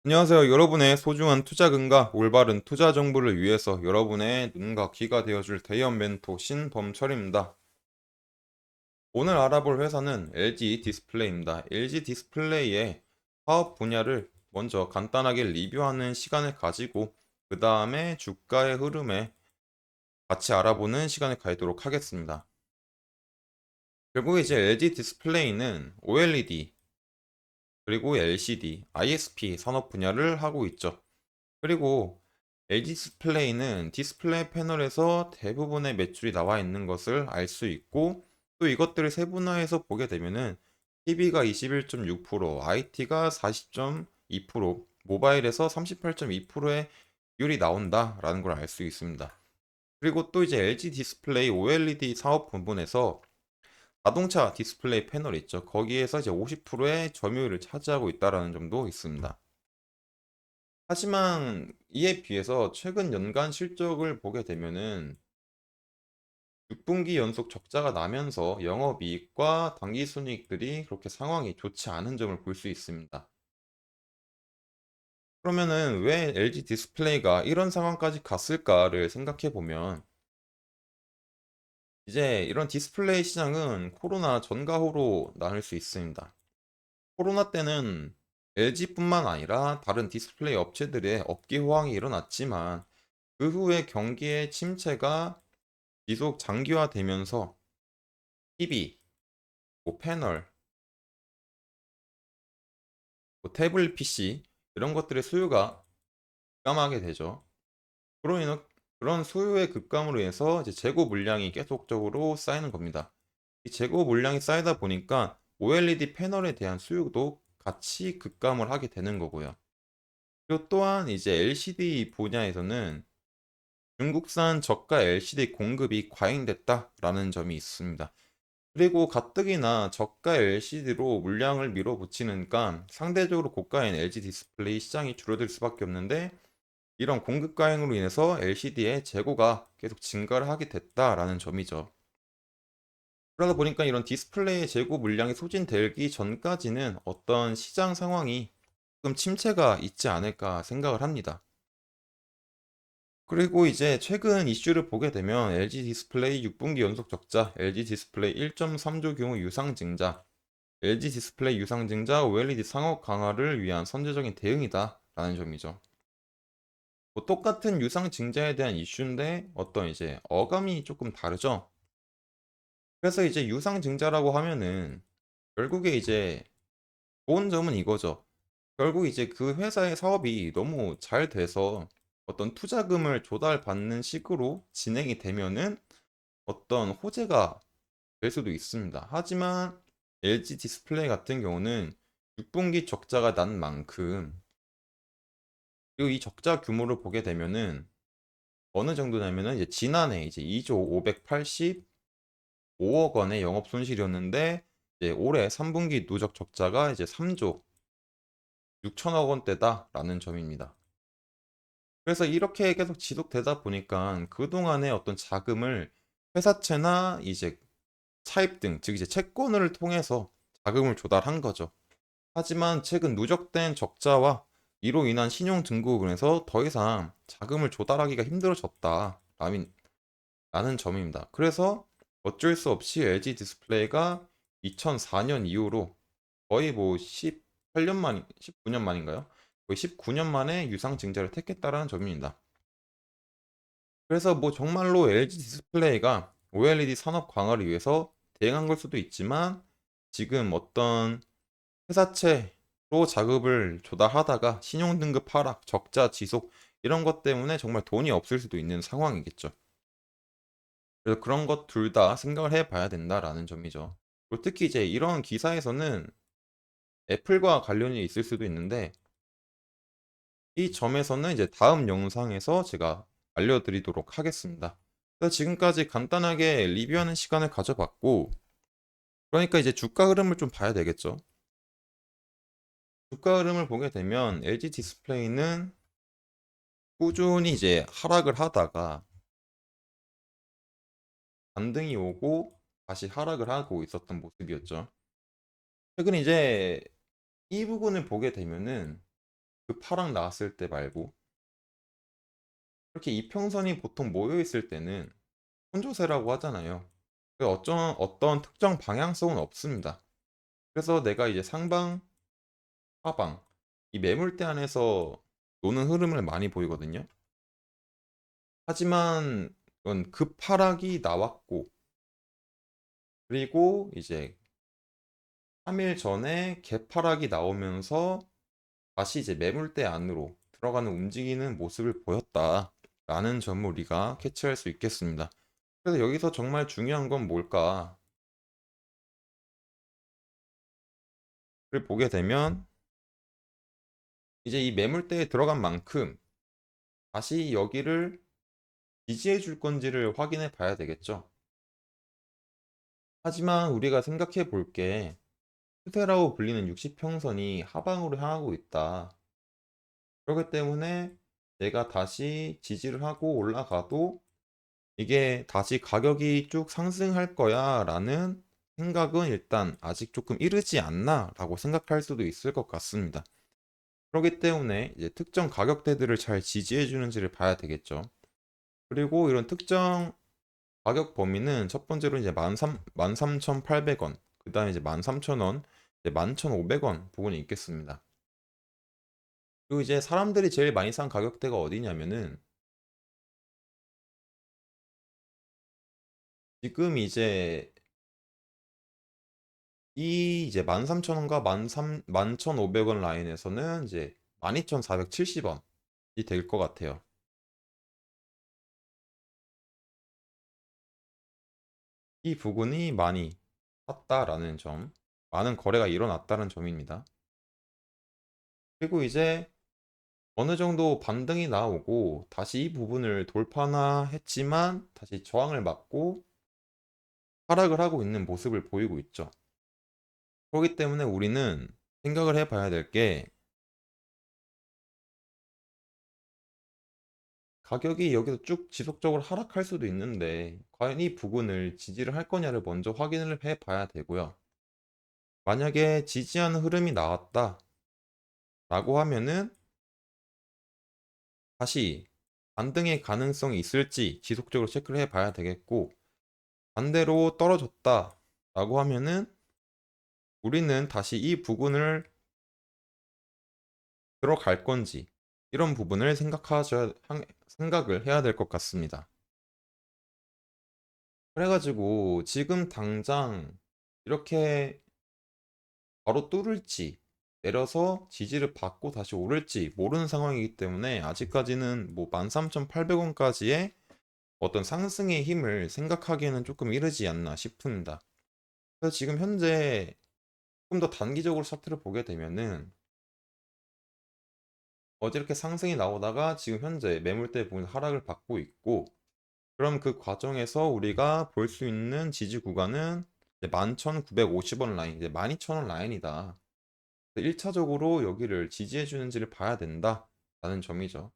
안녕하세요. 여러분의 소중한 투자금과 올바른 투자 정보를 위해서 여러분의 눈과 귀가 되어줄 대형 멘토 신범철입니다. 오늘 알아볼 회사는 LG 디스플레이입니다. LG 디스플레이의 사업 분야를 먼저 간단하게 리뷰하는 시간을 가지고 그 다음에 주가의 흐름에 같이 알아보는 시간을 가지도록 하겠습니다. 결국 이제 LG 디스플레이는 OLED 그리고 LCD, ISP 산업 분야를 하고 있죠. 그리고 LG 디스플레이는 디스플레이 패널에서 대부분의 매출이 나와 있는 것을 알 수 있고, 또 이것들을 세분화해서 보게 되면은 TV가 21.6%, IT가 40.2%, 모바일에서 38.2%의 비율이 나온다라는 걸 알 수 있습니다. 그리고 또 이제 LG 디스플레이 OLED 사업 부분에서 자동차 디스플레이 패널 있죠. 거기에서 이제 50%의 점유율을 차지하고 있다라는 점도 있습니다. 하지만 이에 비해서 최근 연간 실적을 보게 되면은 6분기 연속 적자가 나면서 영업이익과 당기순이익들이 그렇게 상황이 좋지 않은 점을 볼 수 있습니다. 그러면은 왜 LG 디스플레이가 이런 상황까지 갔을까를 생각해 보면, 이제 이런 디스플레이 시장은 코로나 전과 후로 나눌 수 있습니다. 코로나 때는 LG뿐만 아니라 다른 디스플레이 업체들의 업계 호황이 일어났지만, 그 후에 경기의 침체가 지속 장기화되면서 TV, 뭐 패널, 뭐 태블릿 PC 이런 것들의 수요가 급감하게 되죠. 그로 인해 그런 수요의 급감으로 인해서 이제 재고 물량이 계속적으로 쌓이는 겁니다. 이 재고 물량이 쌓이다 보니까 OLED 패널에 대한 수요도 같이 급감을 하게 되는 거고요. 그리고 또한 이제 LCD 분야에서는 중국산 저가 LCD 공급이 과잉됐다라는 점이 있습니다. 그리고 가뜩이나 저가 LCD로 물량을 밀어붙이니까 상대적으로 고가인 LG 디스플레이 시장이 줄어들 수밖에 없는데, 이런 공급 과잉으로 인해서 LCD의 재고가 계속 증가를 하게 됐다라는 점이죠. 그러다 보니까 이런 디스플레이 재고 물량이 소진되기 전까지는 어떤 시장 상황이 조금 침체가 있지 않을까 생각을 합니다. 그리고 이제 최근 이슈를 보게 되면 LG 디스플레이 6분기 연속 적자, LG 디스플레이 1.3조 규모 유상증자, LG 디스플레이 유상증자 OLED 상업 강화를 위한 선제적인 대응이다라는 점이죠. 뭐 똑같은 유상증자에 대한 이슈인데 어떤 이제 어감이 조금 다르죠. 그래서 이제 유상증자라고 하면은 결국에 이제 좋은 점은 이거죠. 결국 이제 그 회사의 사업이 너무 잘 돼서 어떤 투자금을 조달받는 식으로 진행이 되면은 어떤 호재가 될 수도 있습니다. 하지만 LG 디스플레이 같은 경우는 6분기 적자가 난 만큼, 그리고 이 적자 규모를 보게 되면은 어느 정도냐면은 이제 지난해 이제 2조 585억 원의 영업 손실이었는데, 이제 올해 3분기 누적 적자가 이제 3조 6천억 원대다라는 점입니다. 그래서 이렇게 계속 지속되다 보니까 그동안의 어떤 자금을 회사채나 이제 차입 등, 즉 이제 채권을 통해서 자금을 조달한 거죠. 하지만 최근 누적된 적자와 이로 인한 신용 등급으로 해서 더 이상 자금을 조달하기가 힘들어졌다라는 점입니다. 그래서 어쩔 수 없이 LG 디스플레이가 2004년 이후로 거의 뭐 18년 만, 19년 만인가요? 거의 19년 만에 유상증자를 택했다라는 점입니다. 그래서 뭐 정말로 LG 디스플레이가 OLED 산업 강화를 위해서 대응한 걸 수도 있지만, 지금 어떤 회사채로 자금을 조달하다가 신용등급 하락, 적자 지속 이런 것 때문에 정말 돈이 없을 수도 있는 상황이겠죠. 그래서 그런 것 둘 다 생각을 해봐야 된다라는 점이죠. 그리고 특히 이제 이런 기사에서는 애플과 관련이 있을 수도 있는데, 이 점에서는 이제 다음 영상에서 제가 알려드리도록 하겠습니다. 그래서 지금까지 간단하게 리뷰하는 시간을 가져봤고, 그러니까 이제 주가 흐름을 좀 봐야 되겠죠. 주가 흐름을 보게 되면 LG 디스플레이는 꾸준히 이제 하락을 하다가 반등이 오고 다시 하락을 하고 있었던 모습이었죠. 최근 이제 이 부분을 보게 되면은 그 파락 나왔을 때 말고 이렇게 이평선이 보통 모여 있을 때는 혼조세라고 하잖아요. 어떤 특정 방향성은 없습니다. 그래서 내가 이제 상방, 하방 이 매물대 안에서 노는 흐름을 많이 보이거든요. 하지만 이건 급하락이 나왔고 그리고 이제 3일 전에 개파락이 나오면서 다시 이제 매물대 안으로 들어가는 움직이는 모습을 보였다라는 점을 우리가 캐치할 수 있겠습니다. 그래서 여기서 정말 중요한 건 뭘까? 를 보게 되면 이제 이 매물대에 들어간 만큼 다시 여기를 지지해 줄 건지를 확인해 봐야 되겠죠. 하지만 우리가 생각해 볼 게 추세라고 불리는 60평선이 하방으로 향하고 있다. 그렇기 때문에 내가 다시 지지를 하고 올라가도 이게 다시 가격이 쭉 상승할 거야 라는 생각은 일단 아직 조금 이르지 않나 라고 생각할 수도 있을 것 같습니다. 그렇기 때문에 이제 특정 가격대들을 잘 지지해 주는지를 봐야 되겠죠. 그리고 이런 특정 가격 범위는 첫 번째로 이제 13,800원, 그 다음에 이제 13,000원, 11,500원 부분이 있겠습니다. 그리고 이제 사람들이 제일 많이 산 가격대가 어디냐면은 지금 이제 이 이제 13,000원과 11,500원 라인에서는 이제 12,470원이 될 것 같아요. 이 부분이 많이 샀다라는 점, 많은 거래가 일어났다는 점입니다. 그리고 이제 어느 정도 반등이 나오고 다시 이 부분을 돌파나 했지만 다시 저항을 맞고 하락을 하고 있는 모습을 보이고 있죠. 그렇기 때문에 우리는 생각을 해봐야 될 게 가격이 여기서 쭉 지속적으로 하락할 수도 있는데 과연 이 부분을 지지를 할 거냐를 먼저 확인을 해봐야 되고요. 만약에 지지하는 흐름이 나왔다라고 하면은 다시 반등의 가능성이 있을지 지속적으로 체크를 해봐야 되겠고 반대로 떨어졌다라고 하면은 우리는 다시 이 부분을 들어갈 건지 이런 부분을 생각을 해야 될 것 같습니다. 그래가지고 지금 당장 이렇게 바로 뚫을지 내려서 지지를 받고 다시 오를지 모르는 상황이기 때문에 아직까지는 뭐 13,800원까지의 어떤 상승의 힘을 생각하기에는 조금 이르지 않나 싶습니다. 그래서 지금 현재 조금 더 단기적으로 차트를 보게 되면은 어제 이렇게 상승이 나오다가 지금 현재 매물대 부분 하락을 받고 있고 그럼 그 과정에서 우리가 볼 수 있는 지지 구간은 11,950원 라인, 이제 12,000원 라인이다. 1차적으로 여기를 지지해 주는지를 봐야 된다라는 점이죠.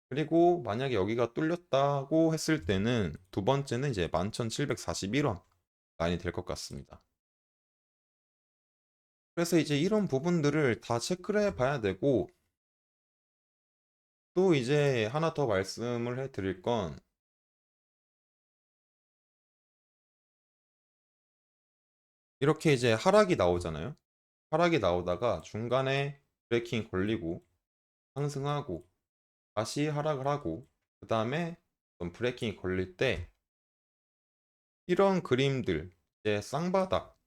그리고 만약에 여기가 뚫렸다고 했을 때는 두 번째는 이제 11,741원 라인이 될 것 같습니다. 그래서 이제 이런 부분들을 다 체크를 해 봐야 되고 또 이제 하나 더 말씀을 해 드릴 건 이렇게 이제 하락이 나오잖아요. 하락이 나오다가 중간에 브레이킹 걸리고 상승하고 다시 하락을 하고 그 다음에 브레이킹이 걸릴 때 이런 그림들 이제 쌍바닥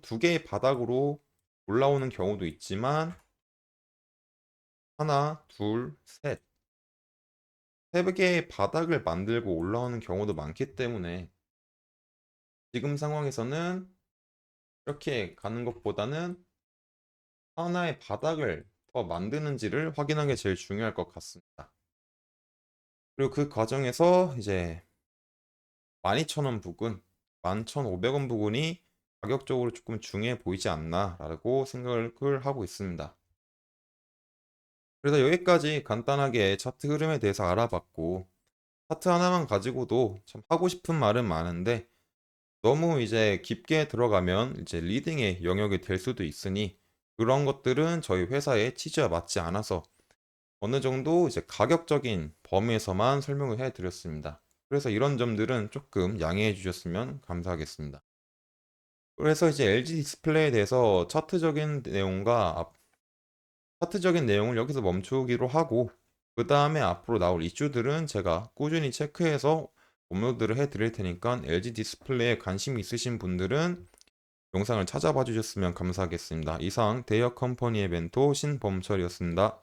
두 개의 바닥으로 올라오는 경우도 있지만 하나, 둘, 세 개의 바닥을 만들고 올라오는 경우도 많기 때문에 지금 상황에서는 이렇게 가는 것보다는 하나의 바닥을 더 만드는지를 확인하는 게 제일 중요할 것 같습니다. 그리고 그 과정에서 이제 12,000원 부근, 11,500원 부근이 가격적으로 조금 중요해 보이지 않나라고 생각을 하고 있습니다. 그래서 여기까지 간단하게 차트 흐름에 대해서 알아봤고, 차트 하나만 가지고도 참 하고 싶은 말은 많은데, 너무 이제 깊게 들어가면 이제 리딩의 영역이 될 수도 있으니, 그런 것들은 저희 회사의 취지와 맞지 않아서 어느 정도 이제 가격적인 범위에서만 설명을 해 드렸습니다. 그래서 이런 점들은 조금 양해해 주셨으면 감사하겠습니다. 그래서 이제 LG 디스플레이에 대해서 차트적인 내용을 여기서 멈추기로 하고, 그다음에 앞으로 나올 이슈들은 제가 꾸준히 체크해서 업로드를 해 드릴 테니까 LG 디스플레이에 관심 있으신 분들은 영상을 찾아봐 주셨으면 감사하겠습니다. 이상 대여 컴퍼니의 멘토 신범철이었습니다.